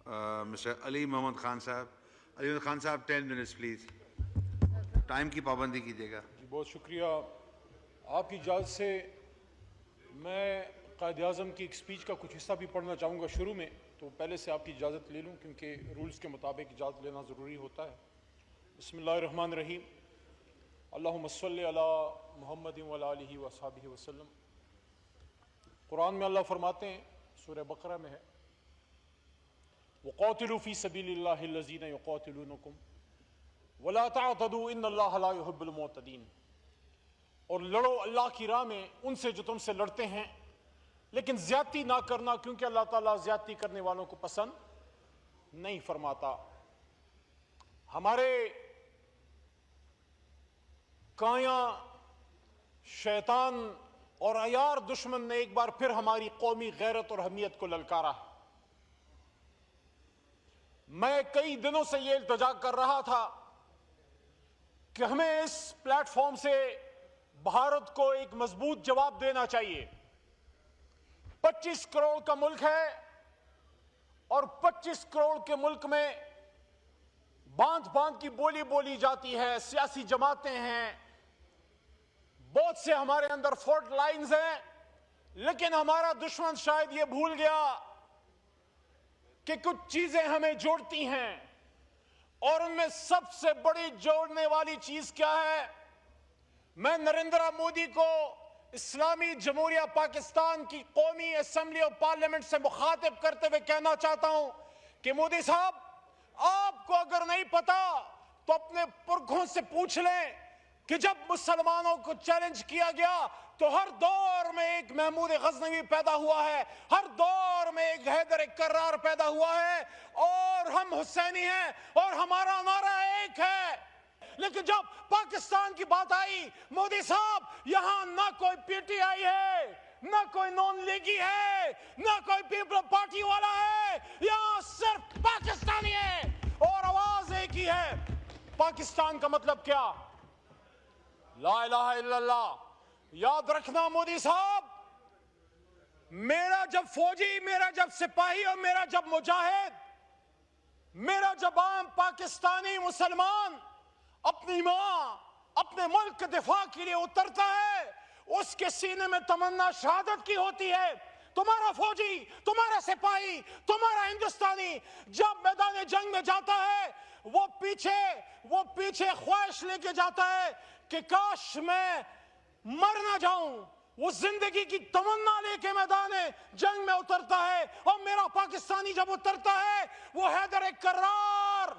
Mr. Ali Mohammad Khan साहब, Ali Mohammad Khan साहब 10 minutes please. Time की पाबंदी कीजिएगा। बहुत शुक्रिया। आपकी इजाज़त से मैं कायद-ए-आज़म की एक स्पीच का कुछ हिस्सा भी पढ़ना चाहूँगा शुरू में, तो पहले से आपकी इजाज़त ले लूँ क्योंकि रूल्स के मुताबिक इजाज़त लेना ज़रूरी होता है। बिस्मिल्लाहिर्रहमानिर्रहीम। अल्लाहुम्मा सल्लि अला मुहम्मदिन व अला आलिहि व अस्हाबिहि वसल्लम। कुरान में अल्लाह फरमाते हैं, सूरह बकरा में है, वक़ातिलू फ़ी सबीलिल्लाहि लज़ीना युक़ातिलूनकुम वला तअतदू इन्नल्लाहा ला युहिब्बुल मुअतदीन। और लड़ो अल्लाह की राह में उनसे जो तुमसे लड़ते हैं, लेकिन ज्यादती ना करना क्योंकि अल्लाह ताला ज्यादती करने वालों को पसंद नहीं फरमाता। हमारे काया शैतान और अयार दुश्मन ने एक बार फिर हमारी कौमी गैरत और हमीयत को ललकारा। मैं कई दिनों से ये इल्तिजा कर रहा था कि हमें इस प्लेटफॉर्म से भारत को एक मजबूत जवाब देना चाहिए। 25 करोड़ का मुल्क है और 25 करोड़ के मुल्क में बांध बांध की बोली बोली जाती है, सियासी जमातें हैं, बहुत से हमारे अंदर फॉल्ट लाइंस हैं, लेकिन हमारा दुश्मन शायद ये भूल गया कि कुछ चीजें हमें जोड़ती हैं और उनमें सबसे बड़ी जोड़ने वाली चीज क्या है? मैं नरेंद्र मोदी को इस्लामी जमहूरिया पाकिस्तान की कौमी असेंबली और पार्लियामेंट से मुखातिब करते हुए कहना चाहता हूं कि मोदी साहब, आपको अगर नहीं पता तो अपने पुरखों से पूछ लें कि जब मुसलमानों को चैलेंज किया गया तो हर दौर में एक महमूद गजनवी पैदा हुआ है, हर दौर में एक हैदर कर्रार पैदा हुआ है, और हम हुसैनी हैं और हमारा नारा एक है। लेकिन जब पाकिस्तान की बात आई, मोदी साहब, यहां ना कोई पीटीआई है, ना कोई नॉन लीगी है, ना कोई पीपल पार्टी वाला है, यहां सिर्फ पाकिस्तानी है और आवाज एक ही है। पाकिस्तान का मतलब क्या? ला इलाहा इल्लल्लाह। याद रखना मोदी साहब, मेरा जब फौजी, मेरा जब सिपाही और मेरा जब मुजाहिद, मेरा जब आम पाकिस्तानी मुसलमान अपनी मां, अपने मुल्क के दिफा के लिए उतरता है, उसके सीने में तमन्ना शहादत की होती है। तुम्हारा फौजी, तुम्हारा सिपाही, तुम्हारा हिंदुस्तानी जब मैदान जंग में जाता है, वो पीछे ख्वाहिश लेके जाता है कि काश मैं मर ना जाऊं। वो जिंदगी की तमन्ना लेके मैदान जंग में उतरता है, और मेरा पाकिस्तानी जब उतरता है वो हैदर कर्रार,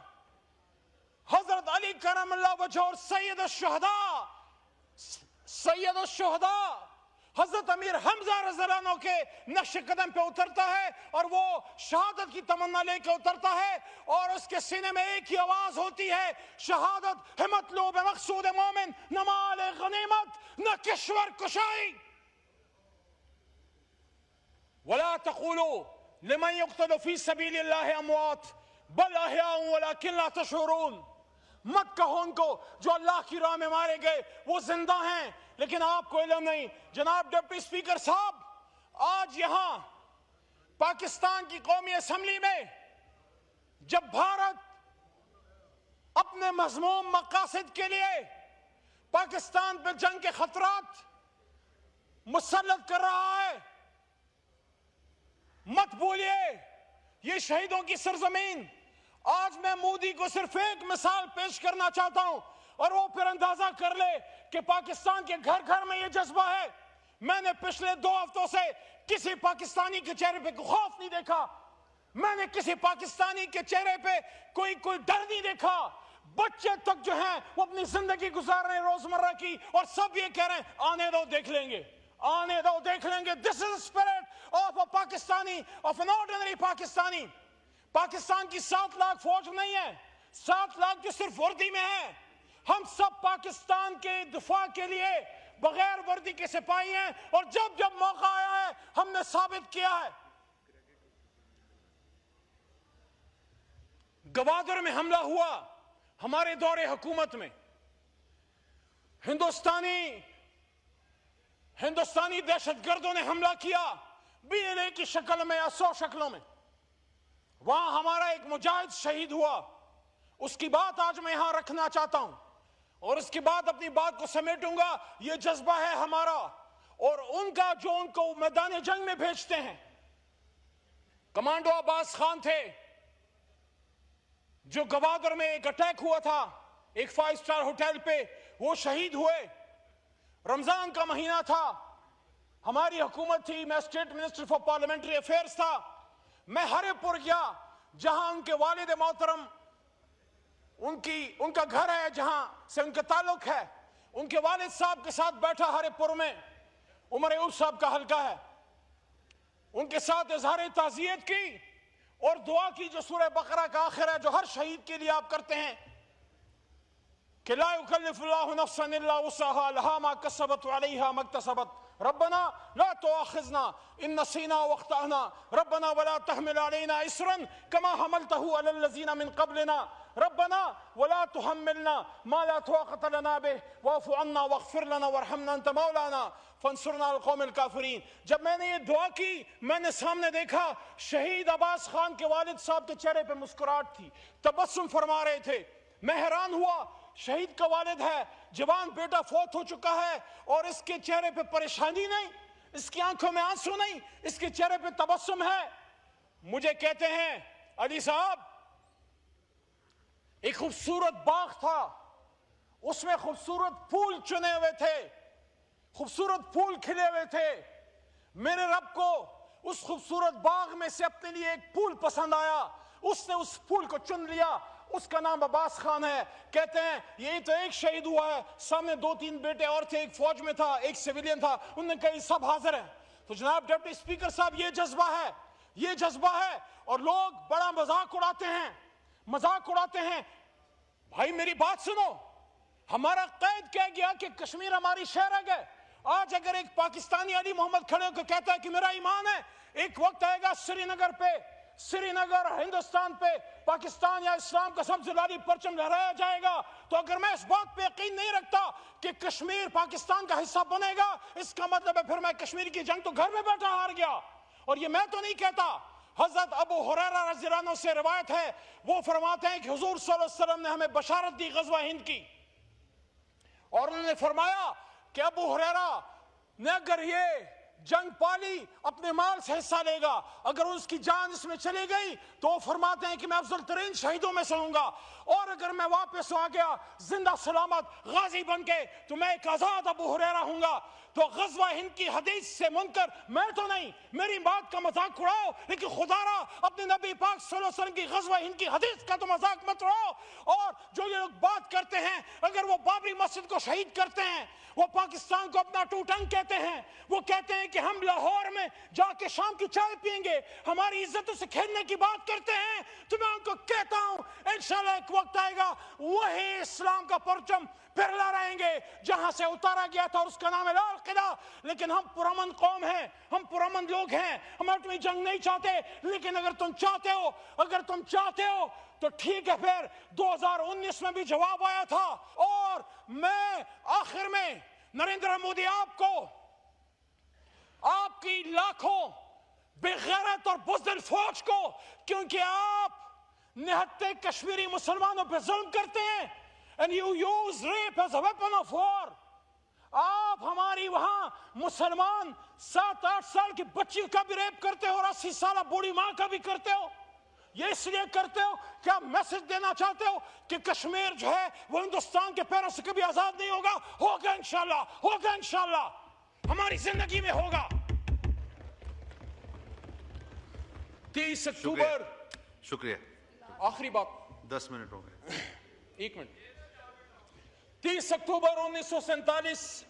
हजरत अली करमल्लाहु वजहू और सैयद शुहदा हजरत अमीर हमजा रज़ियल्लाहु अन्हु के नक्श कदम पे उतरता है, और वो शहादत की तमन्ना लेकर उतरता है, और उसके सीने में एक ही आवाज होती है, शहादत हिम्मत लो बे मकसूद मोमिन, न माल गनीमत, न किश्वर कुशाई। वला तक़ूलू लिमन युक़तलू फ़ी सबीलिल्लाहि अमवात बल अहयाउन वलाकिन ला तशऊरून। मत कहो उनको जो अल्लाह की राह में मारे गए वो जिंदा हैं, लेकिन आपको इल्म नहीं। जनाब डिप्टी स्पीकर साहब, आज यहां पाकिस्तान की कौमी असेंबली में जब भारत अपने मज़मूम मकासद के लिए पाकिस्तान पर जंग के खतरात मुसल्लत कर रहा है, मत भूलिए ये शहीदों की सरजमीन। आज मैं मोदी को सिर्फ एक मिसाल पेश करना चाहता हूं, और वो फिर अंदाजा कर ले कि पाकिस्तान के घर घर में ये जज्बा है। मैंने पिछले 2 हफ्तों से किसी पाकिस्तानी के चेहरे पे खौफ नहीं देखा, मैंने किसी पाकिस्तानी के चेहरे पे कोई डर नहीं देखा। बच्चे तक जो हैं वो अपनी जिंदगी गुजार रहे हैं रोजमर्रा की, और सब ये कह रहे हैं आने दो देख लेंगे, आने दो देख लेंगे। This is spirit of a Pakistani, of an ordinary Pakistani. Pakistan की 7 लाख फौज नहीं है, 7 लाख जो सिर्फ वर्दी में है। हम सब पाकिस्तान के दिफा के लिए बगैर वर्दी के सिपाही हैं, और जब जब मौका आया है हमने साबित किया है। गवादर में हमला हुआ हमारे दौरे हुकूमत में, हिंदुस्तानी दहशतगर्दों ने हमला किया, BLA की शक्ल में या 100 शक्लों में। वहां हमारा एक मुजाहिद शहीद हुआ, उसकी बात आज मैं यहां रखना चाहता हूं और इसके बाद अपनी बात को समेटूंगा। यह जज्बा है हमारा और उनका जो उनको मैदान जंग में भेजते हैं। कमांडो अब्बास खान थे जो गवादर में एक अटैक हुआ था एक 5 स्टार होटल पे, वो शहीद हुए। रमजान का महीना था, हमारी हुकूमत थी, मैं state minister for parliamentary affairs था। मैं हरिपुर गया जहां उनके वालिद मोहतरम, उनका घर है, जहां से उनका ताल्लुक है। उनके वालिद साहब के साथ बैठा हरिपुर में, उमर अयूब साहब का हल्का है, उनके साथ इजहार ताज़ियत की और दुआ की जो सूरह बकरा का आखिर है, जो हर शहीद के लिए आप करते हैं कि ला युकल्लिफुल्लाहु नफ्सन इल्ला वुसअहा लहा मा कसबत व अलैहा मक्तसबत रब्बना ला तुआखिज़ना इन नसीना व अख्ताना रब्बना वला तहमिल अलैना इसरन कमा हमलतहु अलल लज़ीना मिन क़ब्लिना रब्बना वला तुहम्मिलना मा ला ताक़त लना बिह वाफ़ु अन्ना वग़फ़िर लना वरहमना अंत मौलाना फंसुरना अल क़ौमिल काफ़िरीन। जब मैंने ये दुआ की, मैंने सामने देखा शहीद अब्बास खान के वालिद साहब के चेहरे पे मुस्कुराहट थी, तबस्सुम फरमा रहे थे। मैं हैरान हुआ, शहीद का वालिद है, जवान बेटा फौत हो चुका है और इसके चेहरे पे परेशानी नहीं, इसकी आंखों में आंसू नहीं, इसके चेहरे पे तबस्सुम है। मुझे कहते हैं अली साहब, एक खूबसूरत बाग था, उसमें खूबसूरत फूल चुने हुए थे, खूबसूरत फूल खिले हुए थे। मेरे रब को उस खूबसूरत बाग में से अपने लिए एक फूल पसंद आया, उसने उस फूल को चुन लिया, उसका नाम अब्बास खान है। कहते हैं यही तो एक शहीद हुआ है, सामने 2-3 बेटे और थे, एक फौज में था, एक सिविलियन था, उन्होंने कहा सब हाजिर हैं। तो जनाब डिप्टी स्पीकर साहब, ये जज्बा है, ये जज्बा है। और लोग बड़ा मजाक उड़ाते हैं, मजाक उड़ाते हैं। भाई मेरी बात सुनो, हमारा कैद कह गया कि कश्मीर हमारी शहर है। आज अगर एक पाकिस्तानी अली मोहम्मद खड़े होकर कहता है कि मेरा ईमान है, एक वक्त आएगा श्रीनगर हिंदुस्तान पे पाकिस्तान या इस्लाम का सबसे लाली परचम लहराया जाएगा। तो अगर मैं इस बात पे यकीन नहीं रखता कि कश्मीर पाकिस्तान का हिस्सा बनेगा, इसका मतलब है फिर मैं कश्मीर की जंग तो घर में बैठा हार गया। और ये मैं तो नहीं कहता, हजरत अबू हुरैरा रज़ियल्लाहु अन्हु से रिवायत है, वो फरमाते हैं कि हुजूर सल्लल्लाहु अलैहि वसल्लम ने हमें बशारत दी गज़वा हिंद की, और उन्होंने फरमाया कि अबू हुरैरा ने अगर ये जंग पाली अपने माल से हिस्सा लेगा, अगर उसकी जान इसमें चली गई तो वो फरमाते हैं कि मैं अफजल तरीन शहीदों में से हूंगा, और अगर मैं वापस आ गया जिंदा सलामत गाजी बन के तो मैं एक आजाद अबू हुरैरा हूंगा। तो गज़वा हिंद की हदीस से मुनकर मैं तो नहीं, मेरी बात का मजाक उड़ाओ, लेकिन खुदारा अपने नबी पाक सल्लल्लाहु अलैहि वसल्लम की गज़वा हिंद की हदीस का तो मजाक मत उड़ाओ। और जो ये लोग बात करते हैं, अगर वो बाबरी मस्जिद को शहीद करते हैं, वो पाकिस्तान को अपना टूटंग कहते हैं, वो कहते हैं कि हम लाहौर में जाके शाम की चाय पियेंगे, हमारी इज्जतों से खेलने की बात करते हैं, तो मैं उनको कहता हूं इंशाल्लाह एक वक्त आएगा वही इस्लाम का परचम फिर लहराएंगे जहां से उतारा गया था, और उसका नाम है लाल किला। लेकिन हम पुरअमन कौम हैं, हम पुरअमन लोग हैं, हम एटमी जंग नहीं चाहते। लेकिन अगर तुम चाहते हो तो ठीक है, फिर 2019 में भी जवाब आया था। और मैं आखिर में नरेंद्र मोदी आपको, आपकी लाखों बेगैरत और बुज़दिल फौज को, क्योंकि आप निहत्ते कश्मीरी मुसलमानों पर जुल्म करते हैं, and you use rape as a weapon of war। आप हमारी वहां मुसलमान 7-8 साल की बच्ची का भी रेप करते हो और 80 साल बूढ़ी मां का भी करते हो। ये इसलिए करते हो कि आप मैसेज देना चाहते हो कि कश्मीर जो है वो हिंदुस्तान के पैरों से कभी आजाद नहीं होगा। होगा इंशाल्लाह, हमारी जिंदगी में होगा। 30 अक्टूबर, शुक्रिया। आखिरी बात, 10 मिनट हो गए, 1 मिनट। 30 अक्टूबर 1947,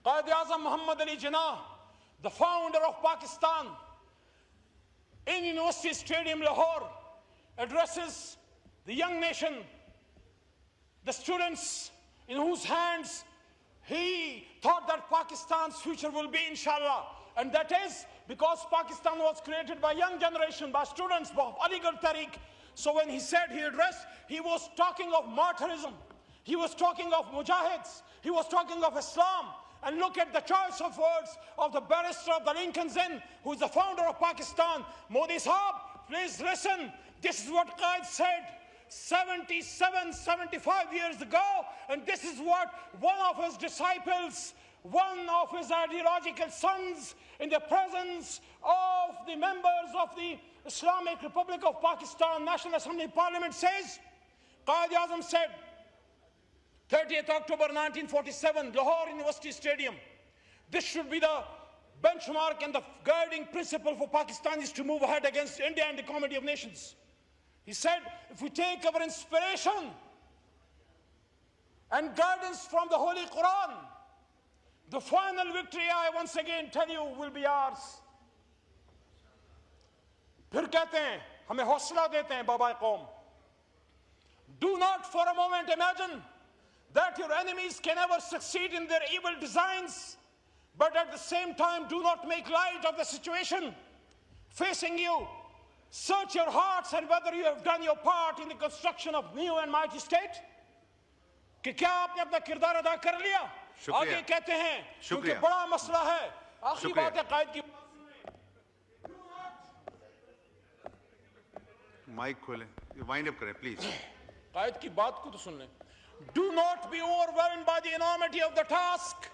Quaid Azam Mohammad Ali Jinnah, the founder of Pakistan, in University Stadium Lahore, addresses the young nation, the students in whose hands he thought that Pakistan's future will be, inshallah. And that is because Pakistan was created by young generation, by students of Aligarh Tariq. So when he said he addressed, he was talking of martyrism, he was talking of mujahids, he was talking of Islam. And look at the choice of words of the barrister of the Lincoln's Inn, who is the founder of Pakistan. Modi Sahab, please listen. This is what Qaid said 75 years ago, and this is what one of his disciples, one of his ideological sons, in the presence of the members of the Islamic Republic of Pakistan National Assembly Parliament says. Quaid-e-Azam said, 30th October 1947, Lahore University Stadium. This should be the benchmark and the guiding principle for Pakistanis to move ahead against India and the Comity of Nations. He said, if we take our inspiration and guidance from the Holy Quran, the final victory, I once again tell you, will be ours. फिर कहते हैं, हमें हौसला देते हैं बाबा कौम. Do not for a moment imagine that your enemies can ever succeed in their evil designs, but at the same time do not make light of the situation facing you. Search your hearts and whether you have done your part in the construction of new and mighty state. कि क्या आपने अपना किरदार अदा कर लिया? आगे कहते हैं, क्योंकि बड़ा मसला है. आखिरी बात है कायद की. माइक खोलें, वाइंड अप करें प्लीज. कायद की बात को तो सुन लें. Do not be overwhelmed by the enormity of the task.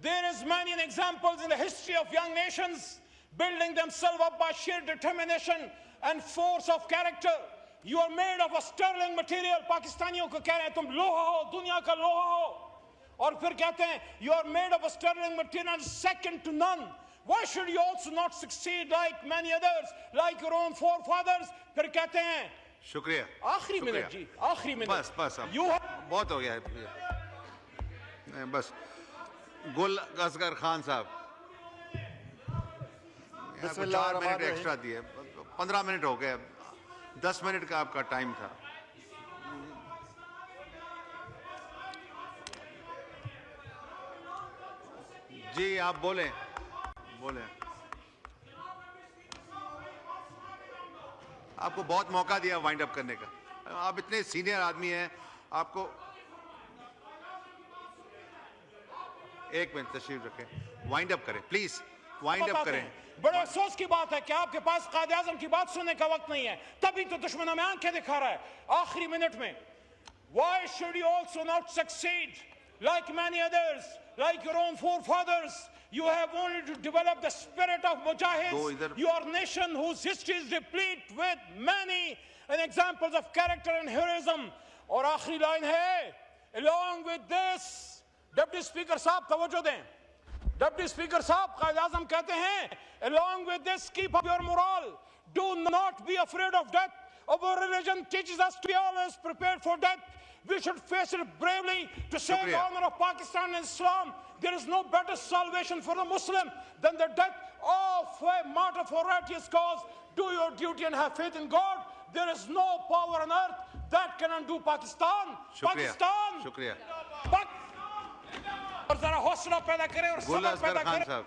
There is many examples in the history of young nations building themselves up by sheer determination and force of character. You are made of a sterling material. पाकिस्तानियों को कह रहे हैं तुम लोहा हो, दुनिया का लोहा हो. और फिर कहते हैं you are made of a sterling material second to none. Why should you also not succeed like many others, like your own forefathers? फिर कहते हैं शुक्रिया. आखिरी मिनट जी, आखिरी मिनट. बस बस बहुत हो गया है. बस गुल असगर खान साहब 4 मिनट एक्स्ट्रा दिए. 15 मिनट हो गए. 10 मिनट का आपका टाइम था. जी आप बोलें. आपको बहुत मौका दिया वाइंड अप करने का. आप इतने सीनियर आदमी हैं. आपको एक मिनट तशरीफ रखें. वाइंड अप करें प्लीज. वाइंड अप करें. बड़े अफसोस की बात है कि आपके पास कायद-ए-आज़म की बात सुनने का वक्त नहीं है. तभी तो दुश्मनों में आंखें दिखा रहा है आखिरी मिनट में. Why should you also not succeed like many others, like your own forefathers? You have only to develop the spirit of mujahids, your nation whose history is replete with many examples of character and heroism. और आखिरी line है, along with this, Deputy Speaker साहब तवज्जो दें. Deputy Speaker साहब कायद-ए-आज़म कहते हैं, along with this, keep up your morale. Do not be afraid of death. Our religion teaches us to be always prepared for death. We should face it bravely to save the honor of Pakistan and Islam. There is no better salvation for a Muslim than the death of a martyr for righteous cause. Do your duty and have faith in God. There is no power on earth that can undo Pakistan. Pakistan. शुक्रिया. और जरा हौसला पैदा करें और सबक पैदा करें.